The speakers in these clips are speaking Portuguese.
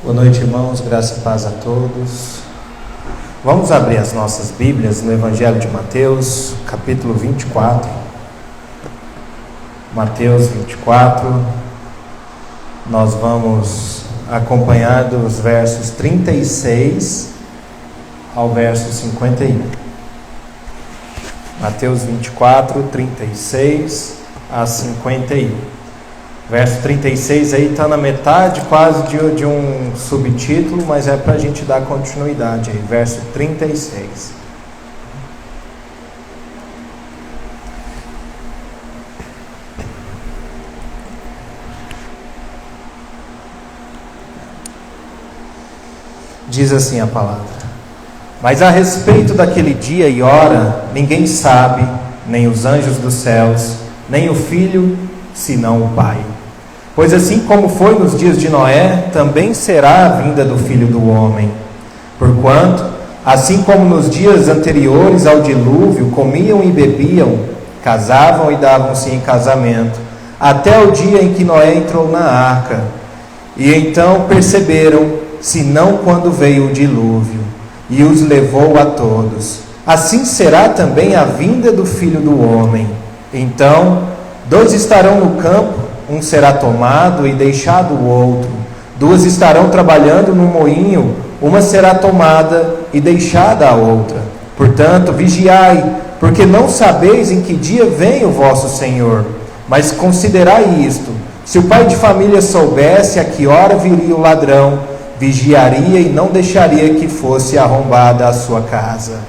Boa noite, irmãos, graça e paz a todos. Vamos abrir as nossas Bíblias no Evangelho de Mateus, capítulo 24. Mateus 24, nós vamos acompanhar dos versos 36 ao verso 51. Mateus 24, 36 a 51. Verso 36 aí está na metade quase de um subtítulo, mas é para a gente dar continuidade aí. Verso 36. Diz assim a palavra: Mas a respeito daquele dia e hora, ninguém sabe, nem os anjos dos céus, nem o Filho, senão o Pai. Pois assim como foi nos dias de Noé, também será a vinda do Filho do Homem. Porquanto, assim como nos dias anteriores ao dilúvio, comiam e bebiam, casavam e davam-se em casamento, até o dia em que Noé entrou na arca. E então perceberam, senão quando veio o dilúvio, e os levou a todos. Assim será também a vinda do Filho do Homem. Então, 2 estarão no campo, um será tomado e deixado o outro. 2 estarão trabalhando no moinho, uma será tomada e deixada a outra. Portanto, vigiai, porque não sabeis em que dia vem o vosso Senhor. Mas considerai isto: se o pai de família soubesse a que hora viria o ladrão, vigiaria e não deixaria que fosse arrombada a sua casa.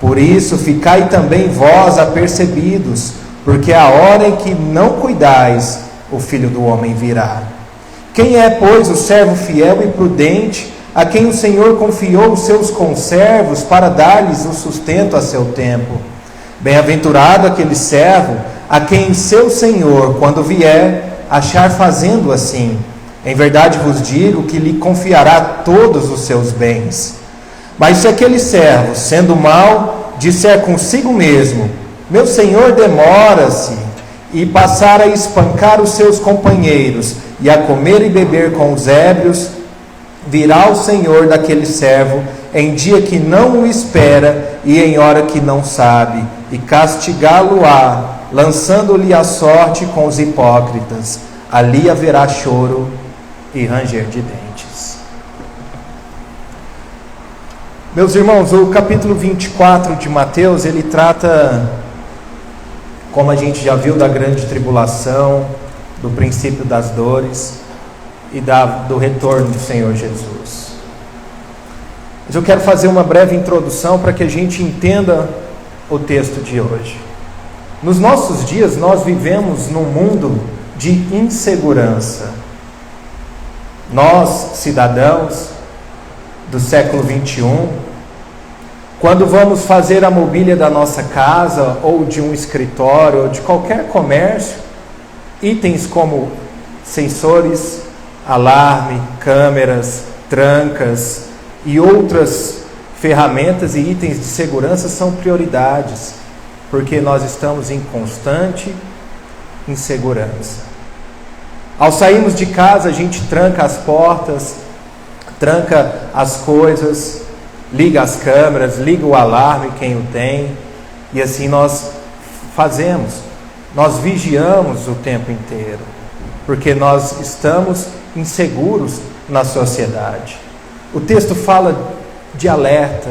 Por isso, ficai também vós apercebidos, porque a hora em que não cuidais, o Filho do Homem virá. Quem é, pois, o servo fiel e prudente, a quem o Senhor confiou os seus conservos para dar-lhes o sustento a seu tempo? Bem-aventurado aquele servo, a quem seu Senhor, quando vier, achar fazendo assim. Em verdade vos digo que lhe confiará todos os seus bens. Mas se aquele servo, sendo mau, disser consigo mesmo: meu senhor demora-se, e passar a espancar os seus companheiros, e a comer e beber com os ébrios, virá o senhor daquele servo em dia que não o espera e em hora que não sabe, e castigá-lo-á, lançando-lhe a sorte com os hipócritas. Ali haverá choro e ranger de dentes. Meus irmãos, o capítulo 24 de Mateus, ele trata, como a gente já viu, da grande tribulação, do princípio das dores e do retorno do Senhor Jesus. Mas eu quero fazer uma breve introdução para que a gente entenda o texto de hoje. Nos nossos dias, nós vivemos num mundo de insegurança. Nós, cidadãos do século 21, quando vamos fazer a mobília da nossa casa, ou de um escritório, ou de qualquer comércio, itens como sensores, alarme, câmeras, trancas e outras ferramentas e itens de segurança são prioridades, porque nós estamos em constante insegurança. Ao sairmos de casa, a gente tranca as portas, tranca as coisas, liga as câmeras, liga o alarme, quem o tem, e assim nós fazemos. Nós vigiamos o tempo inteiro, porque nós estamos inseguros na sociedade. O texto fala de alerta,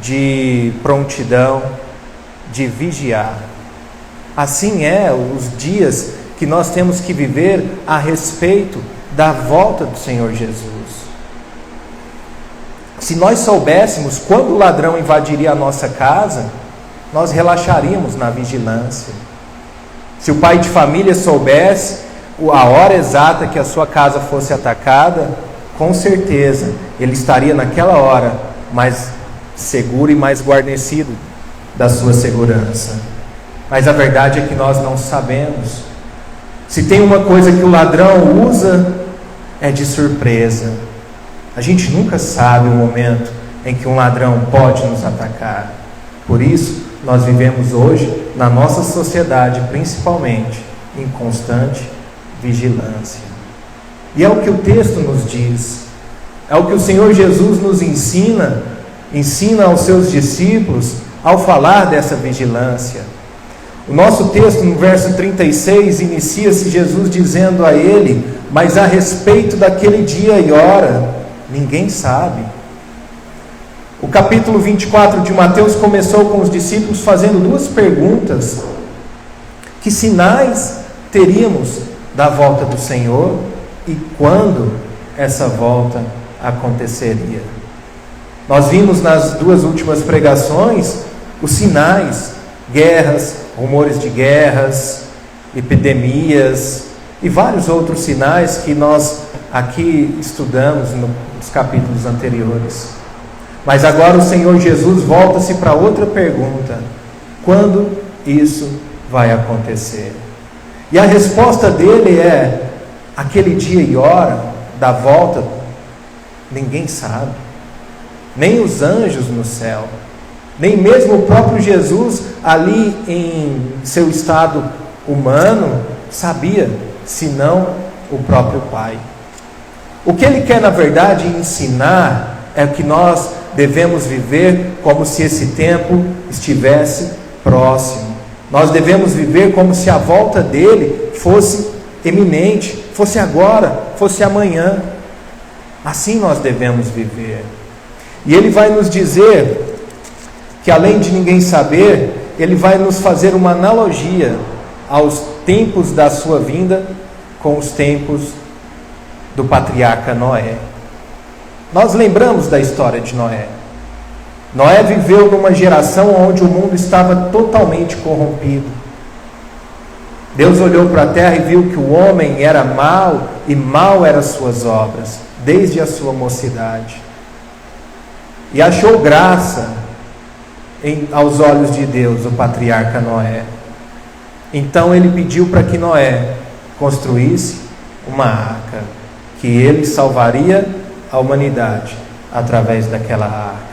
de prontidão, de vigiar. Assim os dias que nós temos que viver a respeito da volta do Senhor Jesus. Se nós soubéssemos quando o ladrão invadiria a nossa casa, nós relaxaríamos na vigilância. Se o pai de família soubesse a hora exata que a sua casa fosse atacada, com certeza ele estaria naquela hora mais seguro e mais guarnecido da sua segurança. Mas a verdade é que nós não sabemos. Se tem uma coisa que o ladrão usa, é de surpresa. A gente nunca sabe o momento em que um ladrão pode nos atacar. Por isso, nós vivemos hoje, na nossa sociedade, principalmente, em constante vigilância. E é o que o texto nos diz. É o que o Senhor Jesus nos ensina aos seus discípulos ao falar dessa vigilância. O nosso texto, no verso 36, inicia-se Jesus dizendo a ele: mas a respeito daquele dia e hora, ninguém sabe. O capítulo 24 de Mateus começou com os discípulos fazendo duas perguntas: que sinais teríamos da volta do Senhor e quando essa volta aconteceria? Nós vimos nas duas últimas pregações os sinais: guerras, rumores de guerras, epidemias e vários outros sinais que nós aqui estudamos nos capítulos anteriores. Mas agora o Senhor Jesus volta-se para outra pergunta: quando isso vai acontecer? E a resposta dele é: aquele dia e hora da volta, ninguém sabe, nem os anjos no céu, nem mesmo o próprio Jesus, ali em seu estado humano, sabia, senão o próprio Pai. O que ele quer, na verdade, ensinar é que nós devemos viver como se esse tempo estivesse próximo. Nós devemos viver como se a volta dele fosse iminente, fosse agora, fosse amanhã. Assim nós devemos viver. E ele vai nos dizer que, além de ninguém saber, ele vai nos fazer uma analogia aos tempos da sua vinda com os tempos do patriarca Noé. Nós lembramos da história de Noé. Noé viveu numa geração onde o mundo estava totalmente corrompido. Deus olhou para a terra e viu que o homem era mau, e mau eram as suas obras, desde a sua mocidade. E achou graça aos olhos de Deus o patriarca Noé. Então ele pediu para que Noé construísse uma arca, que ele salvaria a humanidade através daquela arca.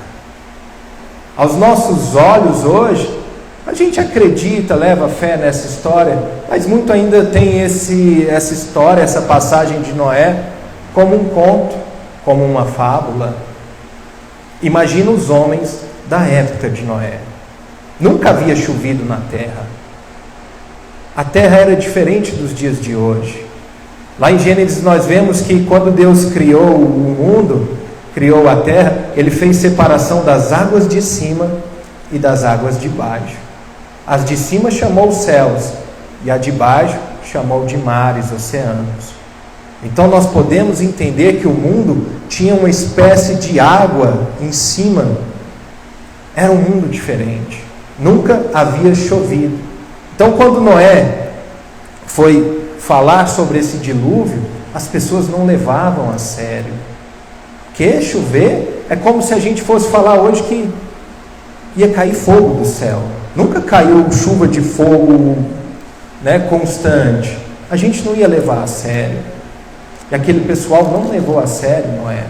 Aos nossos olhos hoje, a gente acredita, leva fé nessa história, mas muito ainda tem essa história, essa passagem de Noé, como um conto, como uma fábula. Imagina os homens da época de Noé. Nunca havia chovido na terra. A terra era diferente dos dias de hoje. Lá em Gênesis nós vemos que quando Deus criou o mundo, criou a terra, ele fez separação das águas de cima e das águas de baixo. As de cima chamou os céus, e a de baixo chamou de mares, oceanos. Então nós podemos entender que o mundo tinha uma espécie de água em cima. Era um mundo diferente. Nunca havia chovido. Então quando Noé foi falar sobre esse dilúvio, as pessoas não levavam a sério. Que chover é como se a gente fosse falar hoje que ia cair fogo do céu. Nunca caiu chuva de fogo, constante. A gente não ia levar a sério. E aquele pessoal não levou a sério Noé.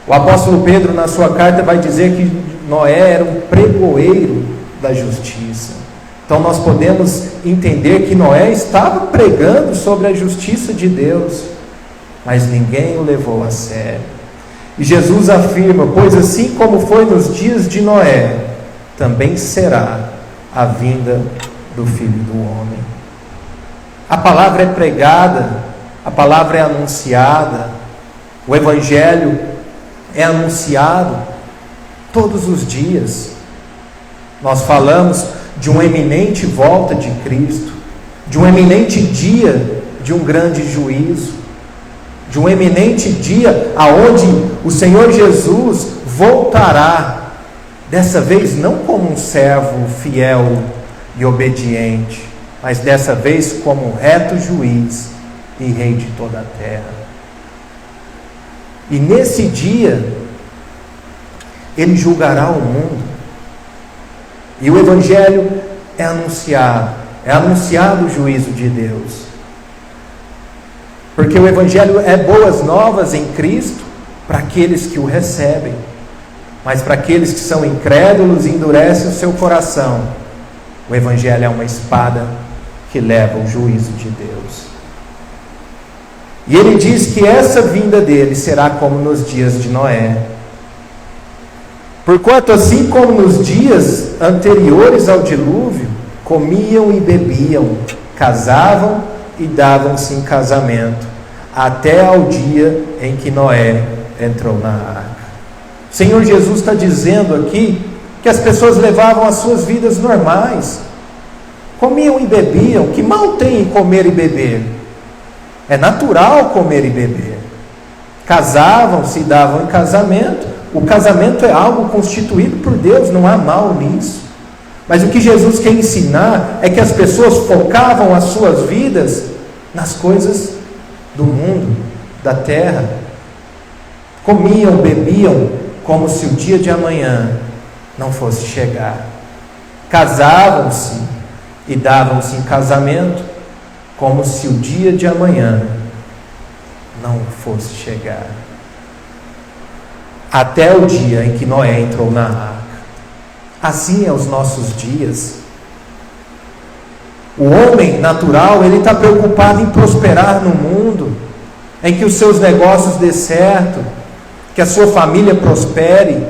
O apóstolo Pedro, na sua carta, vai dizer que Noé era um pregoeiro da justiça. Então nós podemos entender que Noé estava pregando sobre a justiça de Deus, mas ninguém o levou a sério. E Jesus afirma: pois assim como foi nos dias de Noé, também será a vinda do Filho do Homem. A palavra é pregada, a palavra é anunciada, o Evangelho é anunciado todos os dias. Nós falamos de uma eminente volta de Cristo, de um eminente dia de um grande juízo, de um eminente dia aonde o Senhor Jesus voltará, dessa vez não como um servo fiel e obediente, mas dessa vez como um reto juiz e rei de toda a terra. E nesse dia ele julgará o mundo. E o Evangelho é anunciado o juízo de Deus. Porque o Evangelho é boas novas em Cristo para aqueles que o recebem. Mas para aqueles que são incrédulos e endurecem o seu coração, o Evangelho é uma espada que leva o juízo de Deus. E ele diz que essa vinda dele será como nos dias de Noé. Porquanto, assim como nos dias anteriores ao dilúvio, comiam e bebiam, casavam e davam-se em casamento, até ao dia em que Noé entrou na arca. O Senhor Jesus está dizendo aqui que as pessoas levavam as suas vidas normais, comiam e bebiam. Que mal tem em comer e beber? É natural comer e beber. Casavam-se e davam em casamento. O casamento é algo constituído por Deus, não há mal nisso. Mas o que Jesus quer ensinar é que as pessoas focavam as suas vidas nas coisas do mundo, da terra. Comiam, bebiam, como se o dia de amanhã não fosse chegar. Casavam-se e davam-se em casamento, como se o dia de amanhã não fosse chegar. Até o dia em que Noé entrou na arca. Assim é os nossos dias. O homem natural, ele está preocupado em prosperar no mundo, em que os seus negócios dê certo, que a sua família prospere,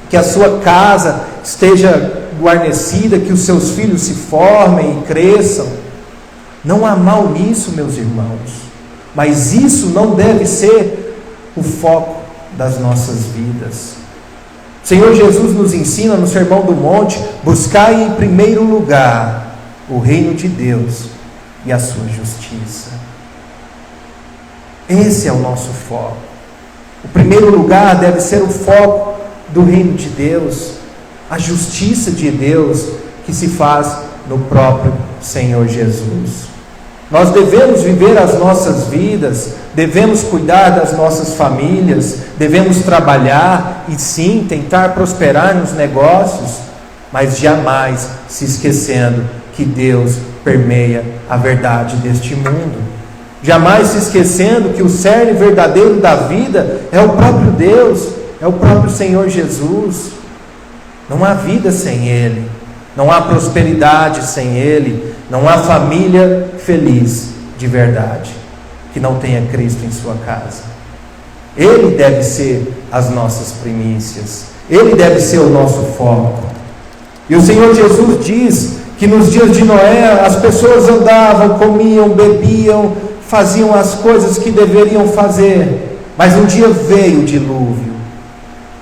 que a sua casa esteja guarnecida, que os seus filhos se formem e cresçam. Não há mal nisso, meus irmãos, mas isso não deve ser o foco das nossas vidas. O Senhor Jesus nos ensina no Sermão do Monte: buscai em primeiro lugar o reino de Deus e a sua justiça. Esse é o nosso foco. O primeiro lugar deve ser o foco do reino de Deus, a justiça de Deus que se faz no próprio Senhor Jesus. Nós devemos viver as nossas vidas, devemos cuidar das nossas famílias, devemos trabalhar e sim tentar prosperar nos negócios, mas jamais se esquecendo que Deus permeia a verdade deste mundo. Jamais se esquecendo que o cerne verdadeiro da vida é o próprio Deus, é o próprio Senhor Jesus. Não há vida sem Ele, não há prosperidade sem Ele, não há família feliz de verdade que não tenha Cristo em sua casa. Ele deve ser as nossas primícias, Ele deve ser o nosso foco. E o Senhor Jesus diz que nos dias de Noé as pessoas andavam, comiam, bebiam, faziam as coisas que deveriam fazer, mas um dia veio o dilúvio,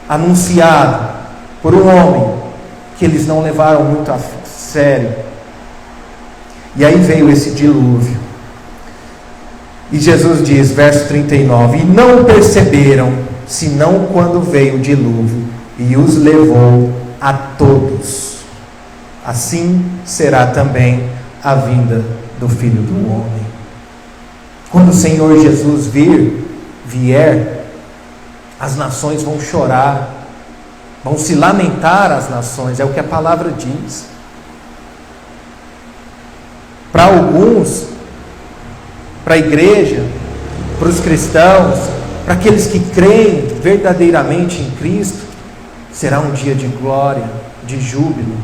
anunciado por um homem que eles não levaram muito a sério. E aí veio esse dilúvio. E Jesus diz, verso 39, e não o perceberam, senão quando veio o dilúvio e os levou a todos. Assim será também a vinda do Filho do Homem. Quando o Senhor Jesus vier, as nações vão chorar, vão se lamentar as nações, é o que a palavra diz. Para alguns, para a igreja, para os cristãos, para aqueles que creem verdadeiramente em Cristo, será um dia de glória, de júbilo,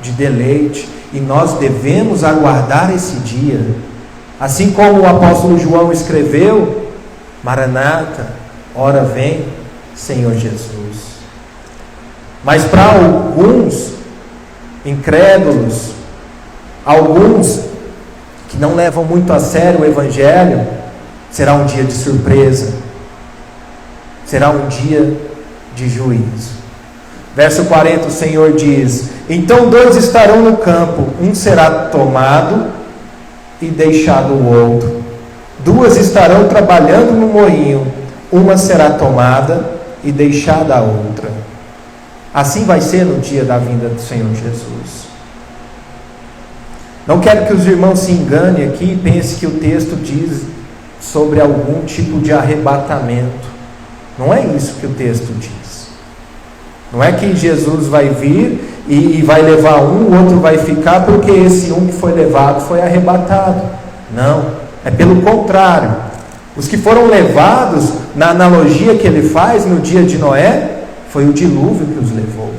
de deleite, e nós devemos aguardar esse dia. Assim como o apóstolo João escreveu, Maranata, ora vem, Senhor Jesus. Mas para alguns incrédulos, alguns que não levam muito a sério o Evangelho, será um dia de surpresa, será um dia de juízo. Verso 40, o Senhor diz, então 2 estarão no campo, um será tomado e deixado o outro. 2 estarão trabalhando no moinho, uma será tomada e deixada a outra. Assim vai ser no dia da vinda do Senhor Jesus. Não quero que os irmãos se enganem aqui e pensem que o texto diz sobre algum tipo de arrebatamento. Não é isso que o texto diz. Não é que Jesus vai vir e vai levar um, o outro vai ficar porque esse um que foi levado foi arrebatado. Não, é pelo contrário. Os que foram levados, na analogia que ele faz no dia de Noé, foi o dilúvio que os levou.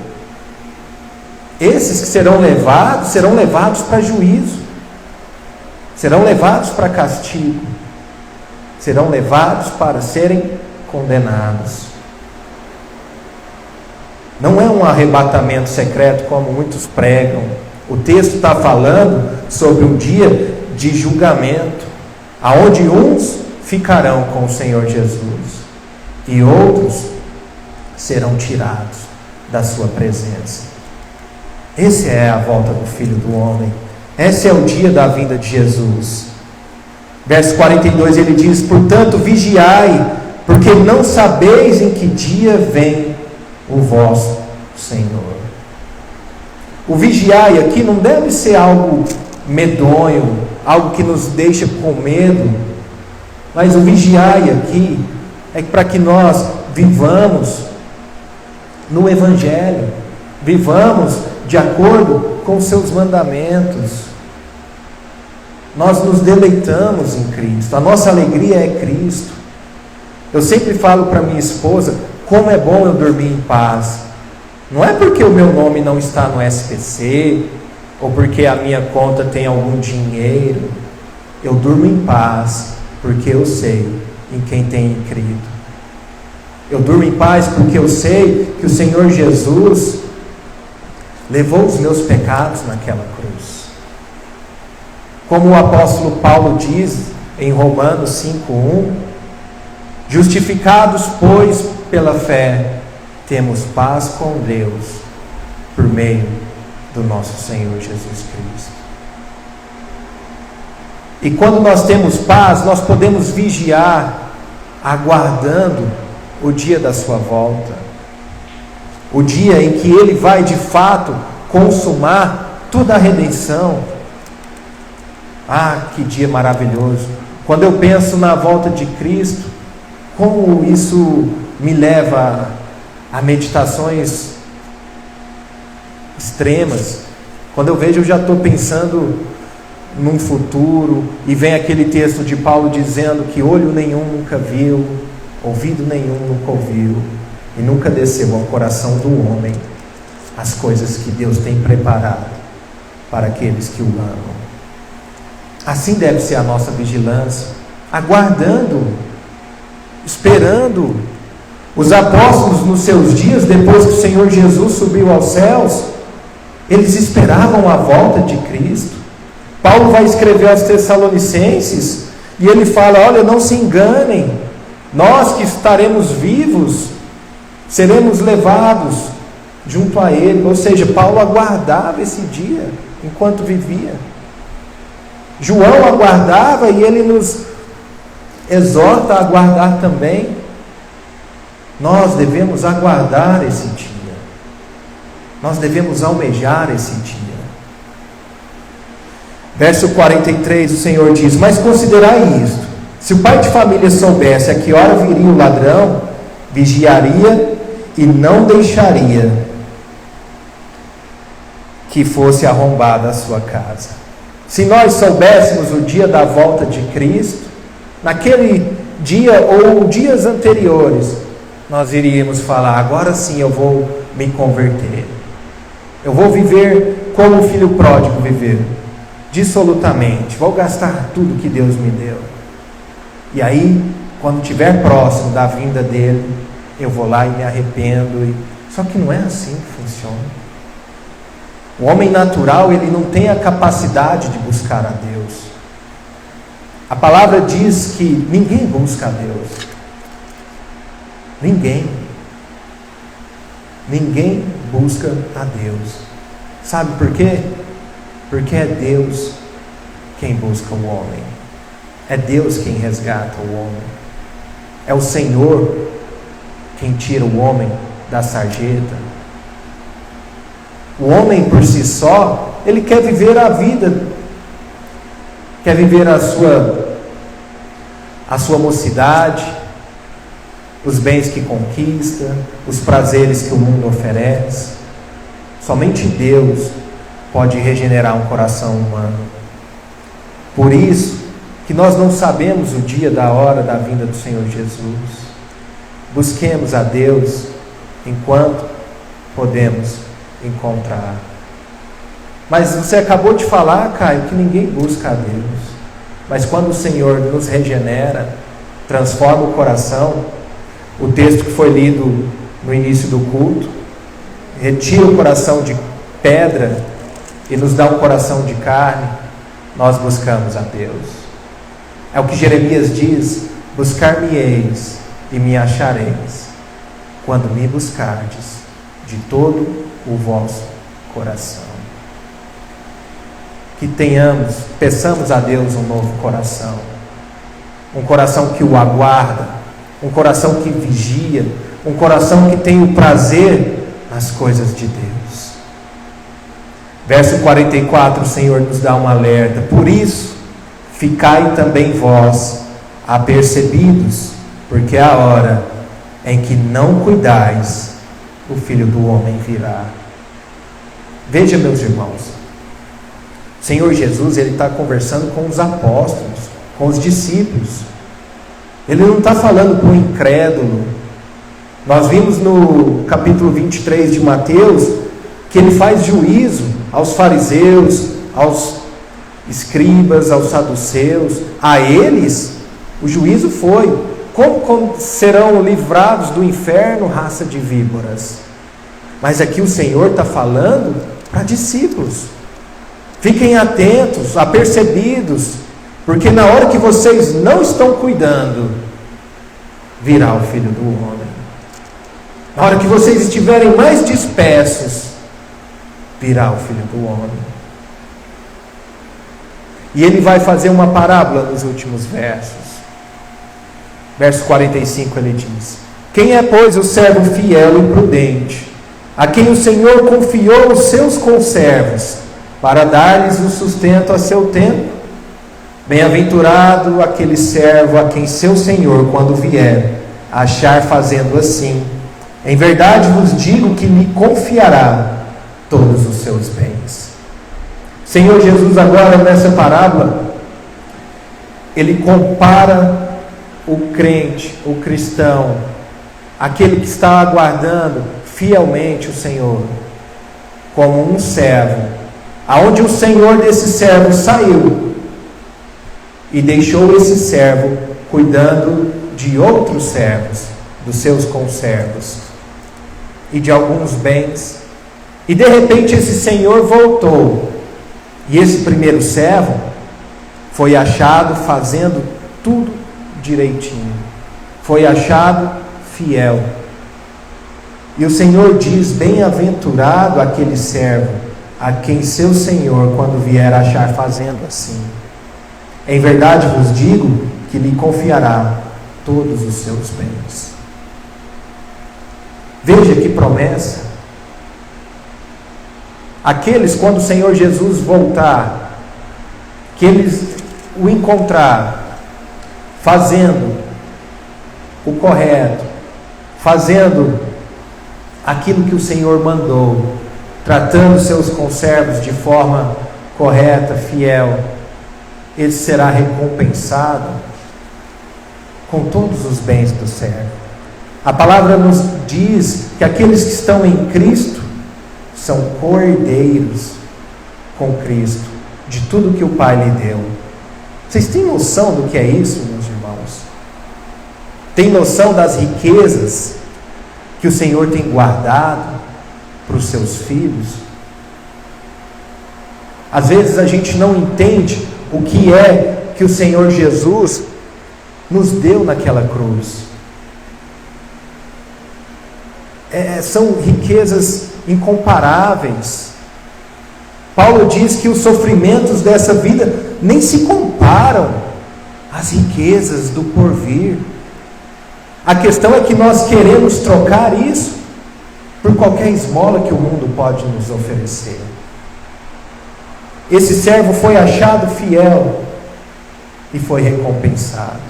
Esses que serão levados para juízo, serão levados para castigo. serão levados para serem condenados. Não é um arrebatamento secreto como muitos pregam. O texto está falando sobre um dia de julgamento, aonde uns ficarão com o Senhor Jesus e outros serão tirados da sua presença. Essa é a volta do Filho do Homem. Esse é o dia da vinda de Jesus. Verso 42 ele diz: portanto vigiai, porque não sabeis em que dia vem o vosso Senhor. O vigiai aqui não deve ser algo medonho, algo que nos deixa com medo, mas o vigiai aqui é para que nós vivamos no Evangelho, vivamos de acordo com os seus mandamentos. Nós nos deleitamos em Cristo, a nossa alegria é Cristo. Eu sempre falo para minha esposa, como é bom eu dormir em paz. Não é porque o meu nome não está no SPC, ou porque a minha conta tem algum dinheiro. Eu durmo em paz, porque eu sei em quem tenho crido. Eu durmo em paz porque eu sei que o Senhor Jesus levou os meus pecados naquela cruz. Como o apóstolo Paulo diz em Romanos 5:1, justificados, pois, pela fé, temos paz com Deus, por meio do nosso Senhor Jesus Cristo. E quando nós temos paz, nós podemos vigiar, aguardando o dia da sua volta, o dia em que Ele vai de fato consumar toda a redenção. Ah, que dia maravilhoso! Quando eu penso na volta de Cristo, como isso me leva a meditações extremas. Quando eu vejo, eu já estou pensando num futuro, e vem aquele texto de Paulo dizendo que olho nenhum nunca viu, ouvido nenhum nunca ouviu, e nunca desceu ao coração do homem as coisas que Deus tem preparado para aqueles que o amam. Assim deve ser a nossa vigilância, aguardando, esperando. Os apóstolos, nos seus dias, depois que o Senhor Jesus subiu aos céus, eles esperavam a volta de Cristo. Paulo vai escrever aos Tessalonicenses, e ele fala: olha, não se enganem, nós que estaremos vivos, seremos levados junto a Ele. Ou seja, Paulo aguardava esse dia, enquanto vivia. João aguardava, e ele nos exorta a aguardar também. Nós devemos aguardar esse dia. Nós devemos almejar esse dia. Verso 43, o Senhor diz: mas considerai isto: se o pai de família soubesse a que hora viria o ladrão, vigiaria e não deixaria que fosse arrombada a sua casa. Se nós soubéssemos o dia da volta de Cristo, naquele dia ou dias anteriores, nós iríamos falar: agora sim eu vou me converter, eu vou viver como o filho pródigo viveu, dissolutamente, vou gastar tudo que Deus me deu, e aí, quando estiver próximo da vinda dele, eu vou lá e me arrependo. Só que não é assim que funciona. O homem natural, ele não tem a capacidade de buscar a Deus. A palavra diz que ninguém busca a Deus. Ninguém busca a Deus. Sabe por quê? Porque é Deus quem busca o homem. É Deus quem resgata o homem. É o Senhor quem tira o homem da sarjeta. O homem por si só, ele quer viver a vida, quer viver a sua mocidade, os bens que conquista, os prazeres que o mundo oferece. Somente Deus pode regenerar um coração humano. Por isso que nós não sabemos o dia da hora da vinda do Senhor Jesus. Busquemos a Deus enquanto podemos encontrar. Mas você acabou de falar, Caio, que ninguém busca a Deus. Mas quando o Senhor nos regenera, transforma o coração. O texto que foi lido no início do culto retira o coração de pedra e nos dá um coração de carne. Nós buscamos a Deus. É o que Jeremias diz: buscar-me-eis e me achareis, quando me buscardes de todo o vosso coração. Que peçamos a Deus um novo coração, um coração que o aguarda, um coração que vigia, um coração que tem o prazer nas coisas de Deus. Verso 44, o Senhor nos dá um alerta: por isso, ficai também vós apercebidos, porque a hora em que não cuidais, o Filho do Homem virá. Veja, meus irmãos, o Senhor Jesus, Ele está conversando com os apóstolos, com os discípulos. Ele não está falando para o incrédulo. Nós vimos no capítulo 23 de Mateus, que Ele faz juízo aos fariseus, aos escribas, aos saduceus. A eles, o juízo foi: como serão livrados do inferno, raça de víboras? Mas aqui o Senhor está falando para discípulos. Fiquem atentos, apercebidos, porque na hora que vocês não estão cuidando, virá o Filho do Homem. Na hora que vocês estiverem mais dispersos, virá o Filho do Homem. E Ele vai fazer uma parábola nos últimos versos. Verso 45, Ele diz: quem é, pois, o servo fiel e prudente, a quem o Senhor confiou os seus conservos, para dar-lhes o sustento a seu tempo? Bem-aventurado aquele servo a quem seu Senhor, quando vier, achar fazendo assim. Em verdade vos digo que lhe confiará todos os seus bens. Senhor Jesus, agora nessa parábola, Ele compara o crente, o cristão, aquele que está aguardando fielmente o Senhor, como um servo, aonde o Senhor desse servo saiu e deixou esse servo cuidando de outros servos, dos seus conservos e de alguns bens. E de repente esse Senhor voltou, e esse primeiro servo foi achado fazendo tudo direitinho, foi achado fiel. E o Senhor diz: bem-aventurado aquele servo a quem seu Senhor, quando vier, achar fazendo assim. Em verdade vos digo que lhe confiará todos os seus bens. Veja que promessa. Aqueles, quando o Senhor Jesus voltar, que eles o encontrar fazendo o correto, fazendo aquilo que o Senhor mandou, tratando seus conservos de forma correta, fiel, ele será recompensado com todos os bens do servo. A palavra nos diz que aqueles que estão em Cristo são cordeiros com Cristo, de tudo que o Pai lhe deu. Vocês têm noção do que é isso, meus irmãos? Tem noção das riquezas que o Senhor tem guardado para os seus filhos? Às vezes a gente não entende o que é que o Senhor Jesus nos deu naquela cruz. São riquezas incomparáveis. Paulo diz que os sofrimentos dessa vida nem se comparam às riquezas do porvir. A questão é que nós queremos trocar isso por qualquer esmola que o mundo pode nos oferecer. Esse servo foi achado fiel e foi recompensado.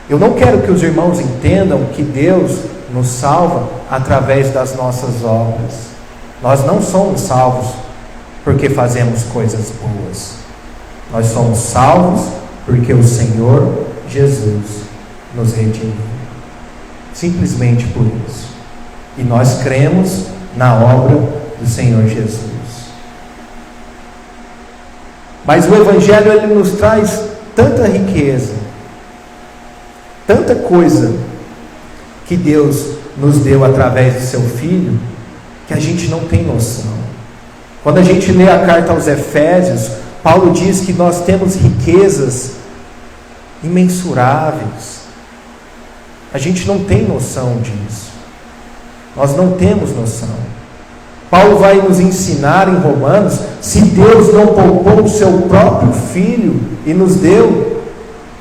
Eu não quero que os irmãos entendam que Deus nos salva através das nossas obras. Nós não somos salvos porque fazemos coisas boas. Nós somos salvos porque o Senhor Jesus nos redimiu. Simplesmente por isso. E nós cremos na obra do Senhor Jesus. Mas o Evangelho, ele nos traz tanta riqueza, tanta coisa que Deus nos deu através do seu Filho, que a gente não tem noção. Quando a gente lê a carta aos Efésios, Paulo diz que nós temos riquezas imensuráveis. A gente não tem noção disso. Nós não temos noção. Paulo vai nos ensinar em Romanos, se Deus não poupou o seu próprio Filho e nos deu,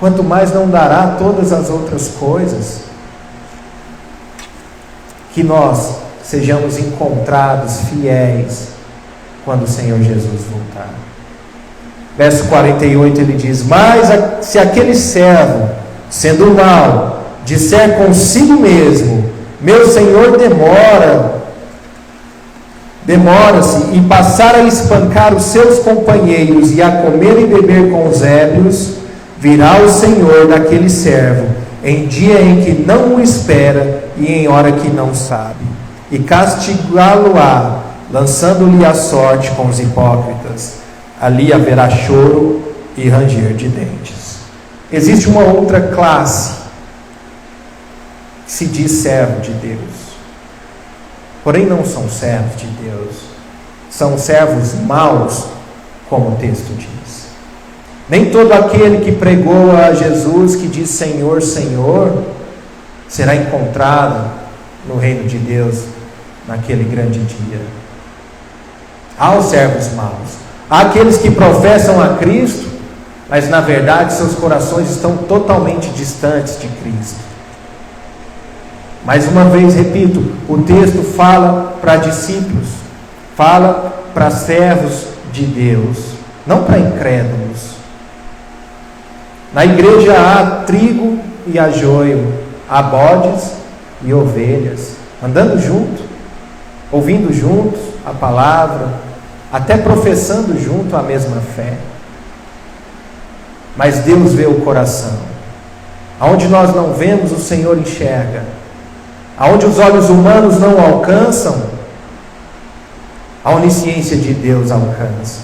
quanto mais não dará todas as outras coisas. Que nós sejamos encontrados fiéis quando o Senhor Jesus voltar. Verso 48 ele diz: mas se aquele servo, sendo mau, disser consigo mesmo, meu Senhor demora-se, e passar a espancar os seus companheiros e a comer e beber com os ébrios, virá o Senhor daquele servo em dia em que não o espera e em hora que não sabe, e castigá-lo-á, lançando-lhe a sorte com os hipócritas. Ali haverá choro e ranger de dentes. Existe uma outra classe que se diz servo de Deus, porém não são servos de Deus, são servos maus, como o texto diz. Nem todo aquele que pregou a Jesus, que diz Senhor, Senhor, será encontrado no reino de Deus naquele grande dia. Há os servos maus, há aqueles que professam a Cristo, mas na verdade seus corações estão totalmente distantes de Cristo. Mais uma vez, repito, o texto fala para discípulos, fala para servos de Deus, não para incrédulos. Na igreja há trigo e há joio, há bodes e ovelhas, andando junto, ouvindo juntos a palavra, até professando junto a mesma fé. Mas Deus vê o coração. Aonde nós não vemos, o Senhor enxerga. Aonde os olhos humanos não alcançam, a onisciência de Deus alcança.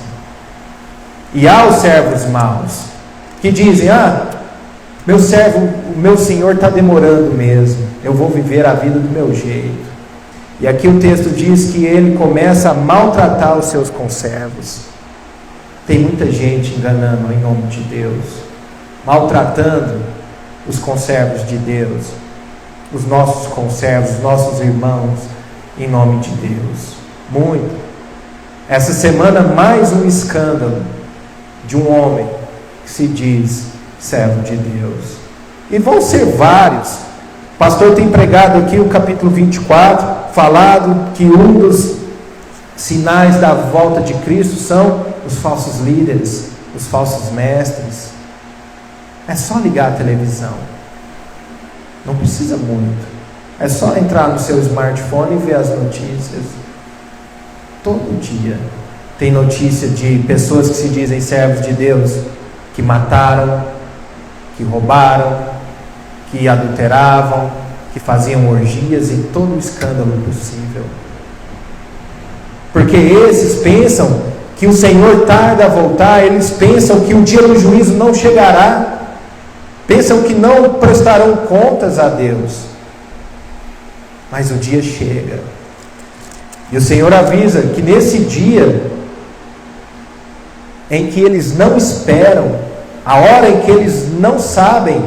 E há os servos maus, que dizem: meu servo, o meu Senhor está demorando mesmo, eu vou viver a vida do meu jeito. E aqui o texto diz que ele começa a maltratar os seus conservos. Tem muita gente enganando em nome de Deus, maltratando os conservos de Deus, os nossos conservos, os nossos irmãos, em nome de Deus. Muito. Essa semana, mais um escândalo de um homem que se diz servo de Deus. E vão ser vários. O pastor tem pregado aqui o capítulo 24, falado que um dos sinais da volta de Cristo são os falsos líderes, os falsos mestres. É só ligar a televisão. Não precisa muito. É só entrar no seu smartphone e ver as notícias. Todo dia tem notícia de pessoas que se dizem servos de Deus, que mataram, que roubaram, que adulteravam, que faziam orgias e todo o escândalo possível. Porque esses pensam que o Senhor tarda a voltar, eles pensam que o dia do juízo não chegará, pensam que não prestarão contas a Deus. Mas o dia chega. E o Senhor avisa que nesse dia em que eles não esperam, a hora em que eles não sabem,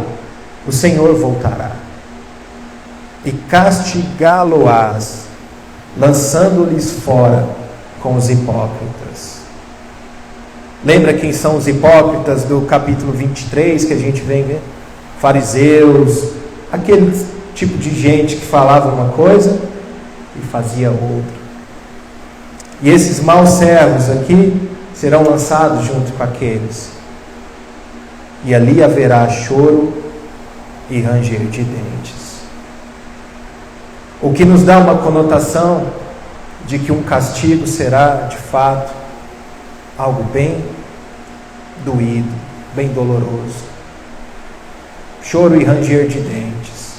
o Senhor voltará. E castigá-lo-ás, lançando-lhes fora com os hipócritas. Lembra quem são os hipócritas do capítulo 23 que a gente vem ver? Fariseus, aquele tipo de gente que falava uma coisa e fazia outra. E esses maus servos aqui serão lançados junto com aqueles. E ali haverá choro e ranger de dentes. O que nos dá uma conotação de que um castigo será, de fato, algo bem doído, bem doloroso. Choro e ranger de dentes.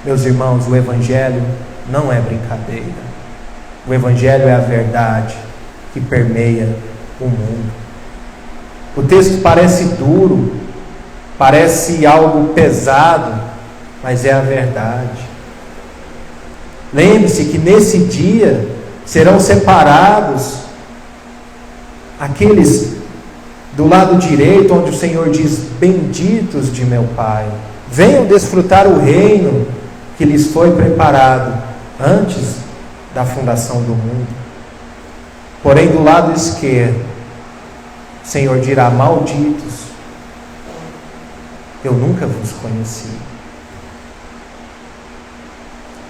Meus irmãos, o Evangelho não é brincadeira. O Evangelho é a verdade que permeia o mundo. O texto parece duro, Parece algo pesado, mas é a verdade. Lembre-se que nesse dia serão separados aqueles do lado direito, onde o Senhor diz: benditos de meu Pai, venham desfrutar o reino que lhes foi preparado antes da fundação do mundo. Porém, do lado esquerdo, o Senhor dirá: malditos, eu nunca vos conheci.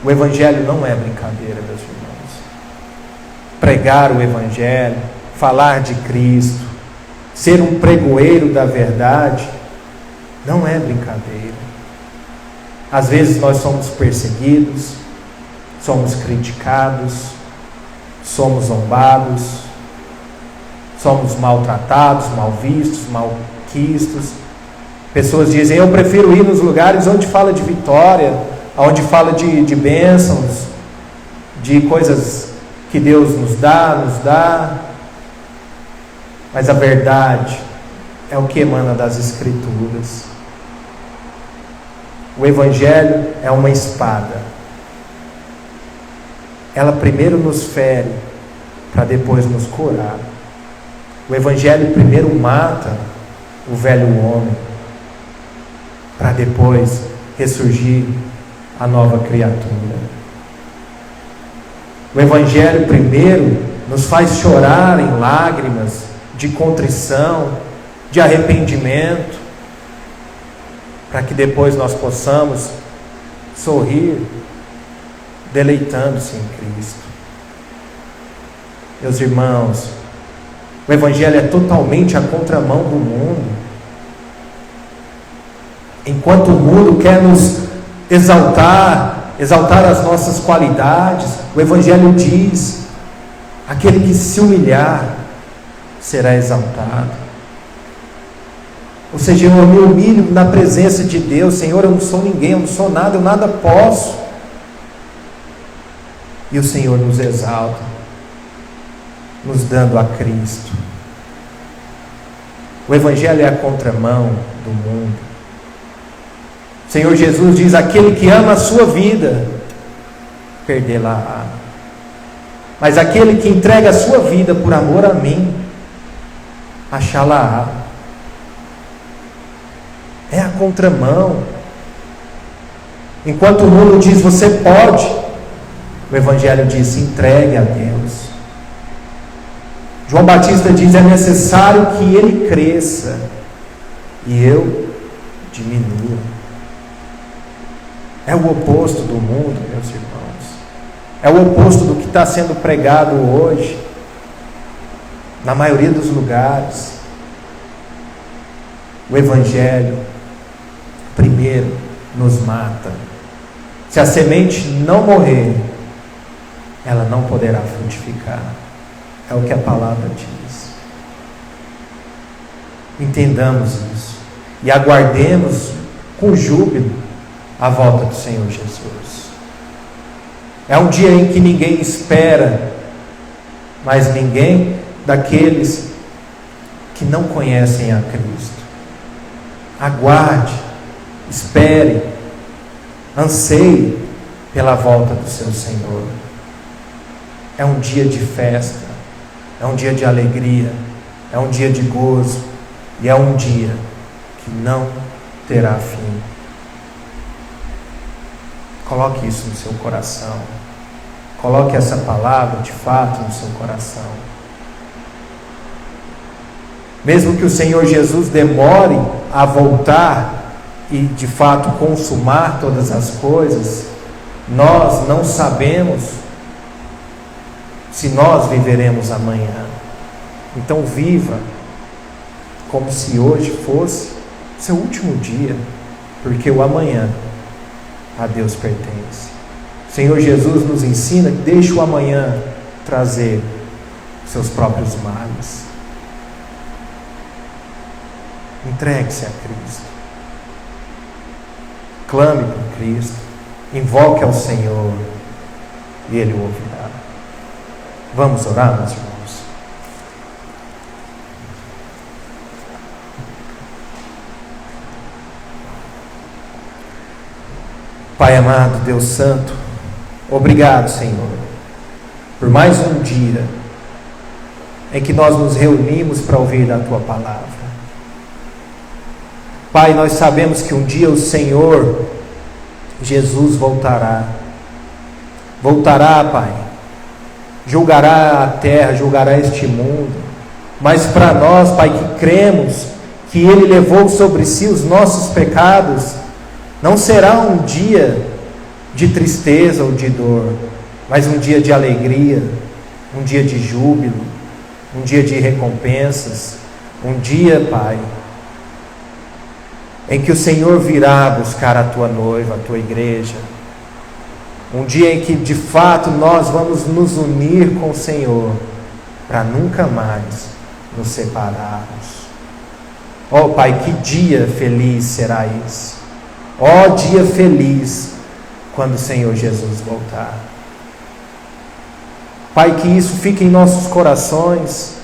O Evangelho não é brincadeira, meus irmãos. Pregar o Evangelho, falar de Cristo, ser um pregoeiro da verdade, não é brincadeira. Às vezes nós somos perseguidos, somos criticados, somos zombados, somos maltratados, mal vistos, malquistos. Pessoas dizem: eu prefiro ir nos lugares onde fala de vitória, onde fala de bênçãos, de coisas que Deus nos dá. Mas a verdade é o que emana das Escrituras. O Evangelho é uma espada. Ela primeiro nos fere, para depois nos curar. O Evangelho primeiro mata o velho homem, para depois ressurgir a nova criatura. O Evangelho primeiro nos faz chorar em lágrimas de contrição, de arrependimento, para que depois nós possamos sorrir, deleitando-se em Cristo. Meus irmãos, o Evangelho é totalmente a contramão do mundo. Enquanto o mundo quer nos exaltar as nossas qualidades, o Evangelho diz: aquele que se humilhar será exaltado. Ou seja, eu me humilho na presença de Deus. Senhor, eu não sou ninguém, eu não sou nada, eu nada posso. E o Senhor nos exalta, nos dando a Cristo. O Evangelho é a contramão do mundo. O Senhor Jesus diz: aquele que ama a sua vida, perdê-la-á. Mas aquele que entrega a sua vida por amor a mim, achá-la-á. É a contramão. Enquanto o mundo diz: você pode, o Evangelho diz: entregue a Deus. João Batista diz: é necessário que ele cresça e eu diminua. É o oposto do mundo, meus irmãos. É o oposto do que está sendo pregado hoje, na maioria dos lugares. O Evangelho primeiro nos mata. Se a semente não morrer, ela não poderá frutificar. É o que a palavra diz. Entendamos isso e aguardemos com júbilo a volta do Senhor Jesus. É um dia em que ninguém espera, mas ninguém daqueles que não conhecem a Cristo. Aguarde, espere, anseie pela volta do seu Senhor. É um dia de festa, é um dia de alegria, é um dia de gozo, e é um dia que não terá fim. Coloque isso no seu coração. Coloque essa palavra de fato no seu coração. Mesmo que o Senhor Jesus demore a voltar e de fato consumar todas as coisas, nós não sabemos se nós viveremos amanhã. Então viva como se hoje fosse seu último dia, porque o amanhã a Deus pertence. O Senhor Jesus nos ensina que deixe o amanhã trazer seus próprios males. Entregue-se a Cristo. Clame por Cristo. Invoque ao Senhor e Ele o ouvirá. Vamos orar, meus irmãos? Pai amado, Deus Santo, obrigado, Senhor, por mais um dia em que nós nos reunimos para ouvir da Tua palavra. Pai, nós sabemos que um dia o Senhor Jesus voltará. Voltará, Pai, julgará a terra, julgará este mundo. Mas para nós, Pai, que cremos que Ele levou sobre si os nossos pecados, não será um dia de tristeza ou de dor, mas um dia de alegria, um dia de júbilo, um dia de recompensas, um dia, Pai, em que o Senhor virá buscar a Tua noiva, a Tua igreja, um dia em que de fato nós vamos nos unir com o Senhor, para nunca mais nos separarmos. Oh Pai, que dia feliz será esse! Oh dia feliz, quando o Senhor Jesus voltar. Pai, que isso fique em nossos corações,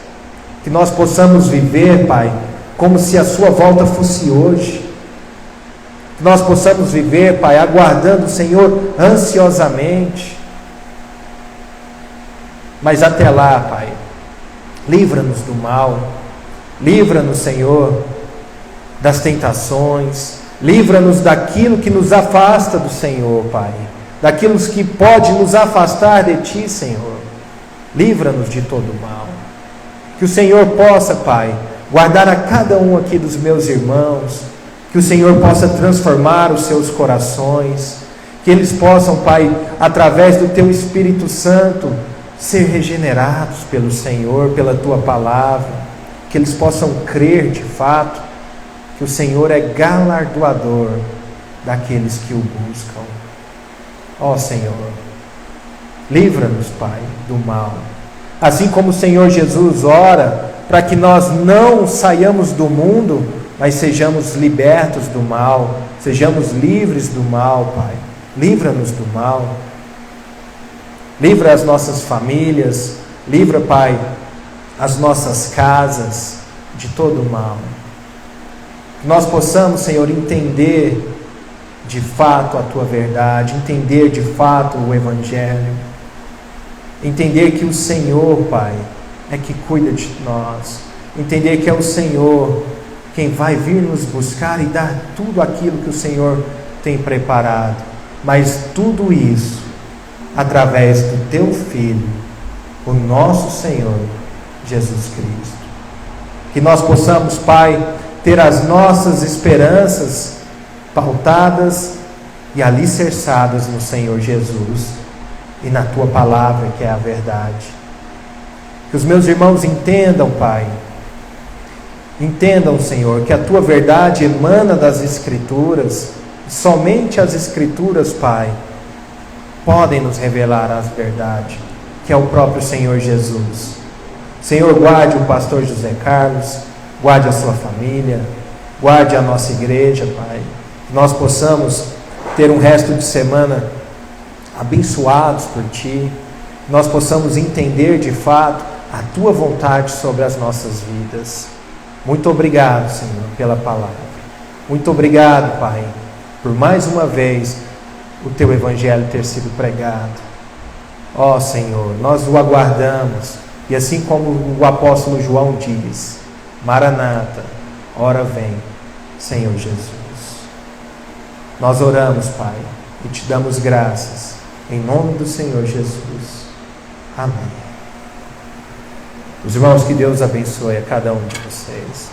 que nós possamos viver, Pai, como se a sua volta fosse hoje. Que nós possamos viver, Pai, aguardando o Senhor ansiosamente. Mas até lá, Pai, livra-nos do mal, livra-nos, Senhor, das tentações, livra-nos daquilo que nos afasta do Senhor, Pai, daquilo que pode nos afastar de Ti, Senhor. Livra-nos de todo o mal. Que o Senhor possa, Pai, guardar a cada um aqui dos meus irmãos, que o Senhor possa transformar os seus corações, que eles possam, Pai, através do Teu Espírito Santo, ser regenerados pelo Senhor, pela Tua palavra, que eles possam crer de fato que o Senhor é galardoador daqueles que o buscam. Ó Senhor, livra-nos, Pai, do mal. Assim como o Senhor Jesus ora para que nós não saiamos do mundo, mas sejamos libertos do mal, sejamos livres do mal, Pai. Livra-nos do mal. Livra as nossas famílias, livra, Pai, as nossas casas de todo o mal. Que nós possamos, Senhor, entender de fato a Tua verdade, entender de fato o Evangelho, entender que o Senhor, Pai, é que cuida de nós, entender que é o Senhor quem vai vir nos buscar e dar tudo aquilo que o Senhor tem preparado, mas tudo isso através do Teu Filho, o nosso Senhor Jesus Cristo. Que nós possamos, Pai, ter as nossas esperanças pautadas e alicerçadas no Senhor Jesus e na Tua palavra, que é a verdade. Que os meus irmãos entendam, Pai, entendam, Senhor, que a Tua verdade emana das Escrituras. Somente as Escrituras, Pai, podem nos revelar a verdade, que é o próprio Senhor Jesus. Senhor, guarde o pastor José Carlos, guarde a sua família, guarde a nossa igreja, Pai. Que nós possamos ter um resto de semana abençoados por Ti, que nós possamos entender de fato a Tua vontade sobre as nossas vidas. Muito obrigado, Senhor, pela palavra. Muito obrigado, Pai, por mais uma vez o Teu Evangelho ter sido pregado. Ó Senhor, nós o aguardamos, e assim como o apóstolo João diz: Maranata, ora vem, Senhor Jesus. Nós oramos, Pai, e Te damos graças, em nome do Senhor Jesus. Amém. Os irmãos, que Deus abençoe a cada um de vocês.